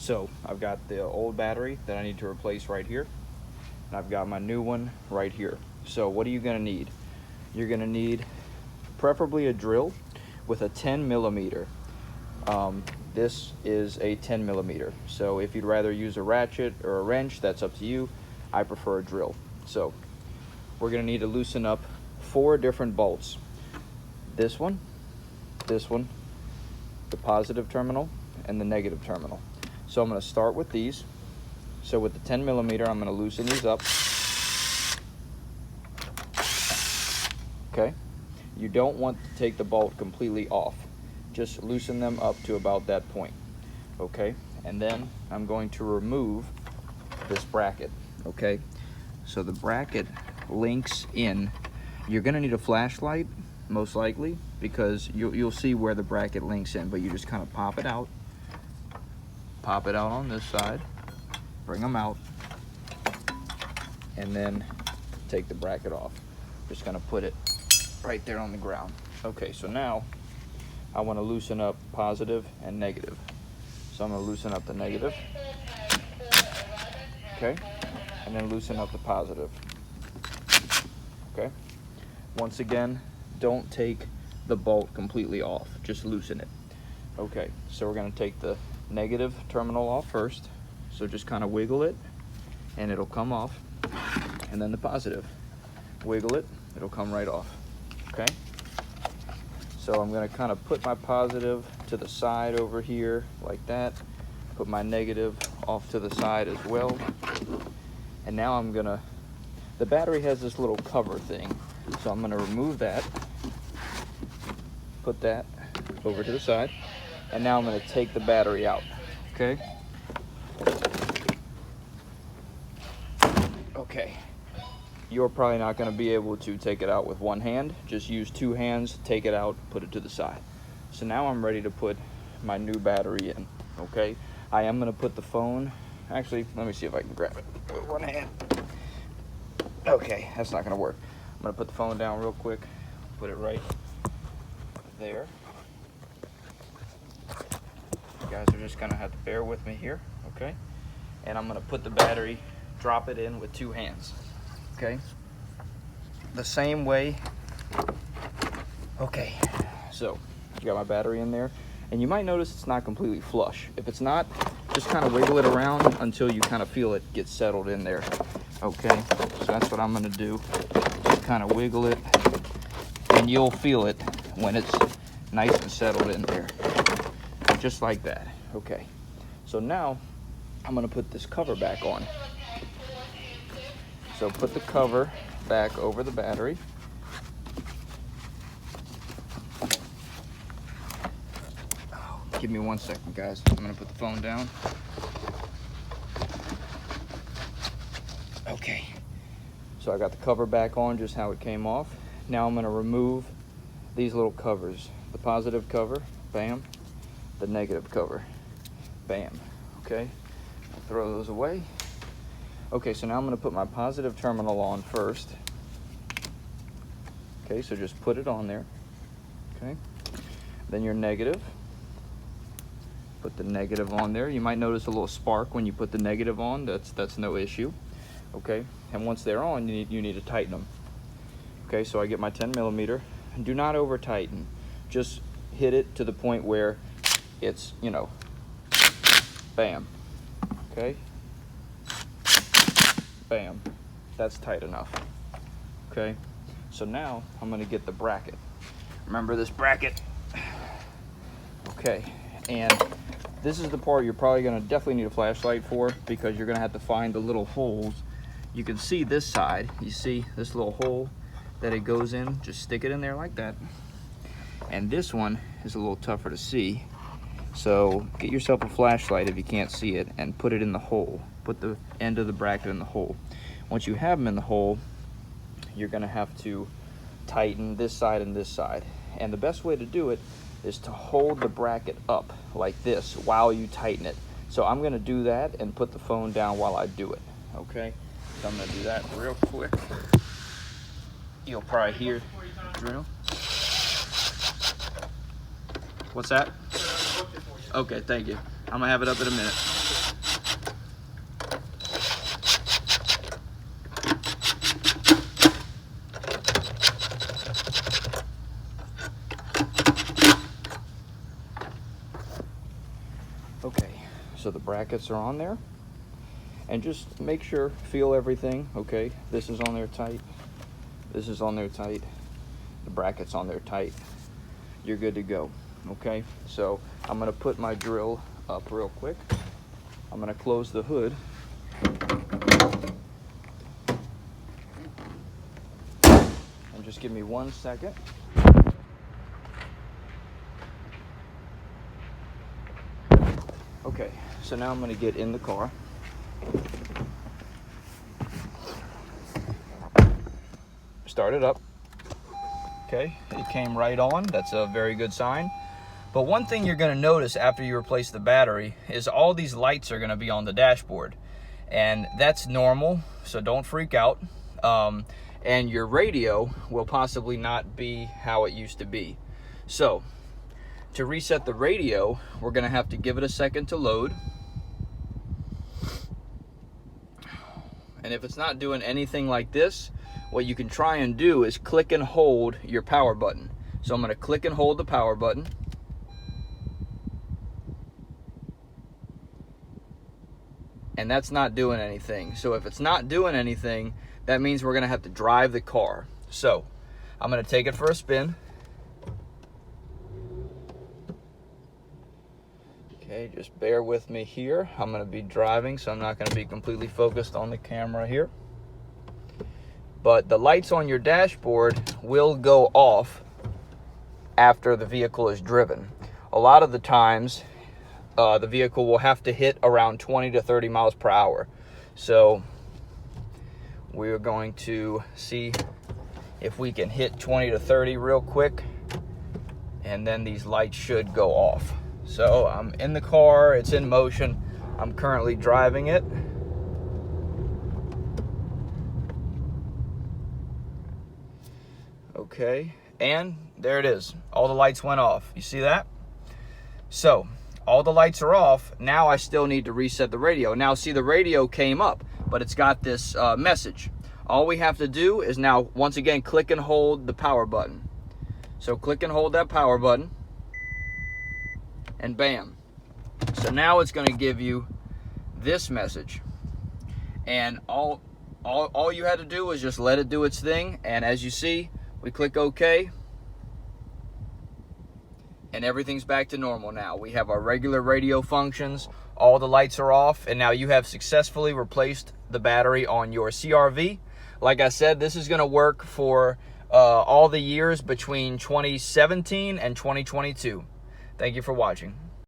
So I've got the old battery that I need to replace right here, and I've got my new one right here. So what are you gonna need? You're gonna need preferably a drill with a 10 millimeter. This is a 10 millimeter. So if you'd rather use a ratchet or a wrench, that's up to you. I prefer a drill. So we're gonna need to loosen up 4 different bolts. This one, the positive terminal, and the negative terminal. So I'm gonna start with these. So with the 10 millimeter, I'm gonna loosen these up. Okay. You don't want to take the bolt completely off. Just loosen them up to about that point. Okay. And then I'm going to remove this bracket. Okay. So the bracket links in. You're gonna need a flashlight, most likely, because you'll see where the bracket links in, but you just kind of pop it out on this side, bring them out, and then take the bracket off. Just gonna put it right there on the ground. Okay, so now I want to loosen up positive and negative. So I'm gonna loosen up the negative, okay, and then loosen up the positive. Okay. Once again, don't take the bolt completely off, just loosen it. Okay, so we're gonna take the negative terminal off first. So just kind of wiggle it and it'll come off. And then the positive, wiggle it, it'll come right off. Okay. So I'm gonna kind of put my positive to the side over here like that. Put my negative off to the side as well. And now the battery has this little cover thing. So I'm gonna remove that, put that over to the side, and now I'm gonna take the battery out, okay? Okay, you're probably not gonna be able to take it out with one hand. Just use 2 hands, take it out, put it to the side. So now I'm ready to put my new battery in, okay? I am gonna put the phone, actually, let me see if I can grab it with one hand. Okay, that's not gonna work. I'm gonna put the phone down real quick, put it right there. You guys are just gonna have to bear with me here, okay? And I'm gonna put the battery, drop it in with 2 hands, okay? The same way. Okay, so you got my battery in there, and you might notice it's not completely flush. If it's not, just kind of wiggle it around until you kind of feel it get settled in there. Okay, so that's what I'm gonna do. Just kind of wiggle it, and you'll feel it when it's nice and settled in there. Just like that. Okay, so now I'm gonna put this cover back on. So put the cover back over the battery. Give me 1 second, guys. I'm gonna put the phone down. Okay, so I got the cover back on just how it came off. Now I'm gonna remove these little covers. The positive cover, bam. The negative cover, bam. Okay, I'll throw those away. Okay, so now I'm gonna put my positive terminal on first. Okay, so just put it on there. Okay, then your negative. Put the negative on there. You might notice a little spark when you put the negative on. That's no issue. Okay, and once they're on, you need to tighten them. Okay, so I get my 10 millimeter. Do not over tighten. Just hit it to the point where it's, you know, bam. Okay, bam. That's tight enough. Okay, so now I'm gonna get the bracket. Remember this bracket? Okay, and this is the part you're probably gonna definitely need a flashlight for, because you're gonna have to find the little holes. You can see this side, you see this little hole that it goes in, just stick it in there like that. And this one is a little tougher to see. So get yourself a flashlight if you can't see it and put it in the hole. Put the end of the bracket in the hole. Once you have them in the hole, you're gonna have to tighten this side and this side. And the best way to do it is to hold the bracket up like this while you tighten it. So I'm gonna do that and put the phone down while I do it, okay? So I'm gonna do that real quick. You'll probably hear the drill. What's that? Okay, thank you. I'm gonna have it up in a minute. Okay, so the brackets are on there, and just make sure, feel everything. Okay, this is on there tight, this is on there tight, the bracket's on there tight. You're good to go. Okay, so I'm gonna put my drill up real quick. I'm gonna close the hood. And just give me 1 second. Okay, so now I'm gonna get in the car. Start it up. Okay, it came right on. That's a very good sign. But one thing you're gonna notice after you replace the battery is all these lights are gonna be on the dashboard. And that's normal, so don't freak out. And your radio will possibly not be how it used to be. So, to reset the radio, we're gonna have to give it a second to load. And if it's not doing anything like this, what you can try and do is click and hold your power button. So I'm gonna click and hold the power button. And that's not doing anything. So if it's not doing anything, that means we're gonna have to drive the car. So I'm gonna take it for a spin. Okay, just bear with me here. I'm gonna be driving, so I'm not gonna be completely focused on the camera here. But the lights on your dashboard will go off after the vehicle is driven. A lot of the times, the vehicle will have to hit around 20 to 30 miles per hour. So we're going to see if we can hit 20 to 30 real quick, and then these lights should go off. So I'm in the car, it's in motion. I'm currently driving it. Okay, and there it is. All the lights went off. You see that? So all the lights are off. Now I still need to reset the radio. Now see, the radio came up, but it's got this message. All we have to do is now, once again, click and hold the power button. So click and hold that power button, and bam. So now it's going to give you this message. And all you had to do was just let it do its thing. And as you see, we click OK. And everything's back to normal now. We have our regular radio functions. All the lights are off. And now you have successfully replaced the battery on your CR-V. Like I said, this is going to work for all the years between 2017 and 2022. Thank you for watching.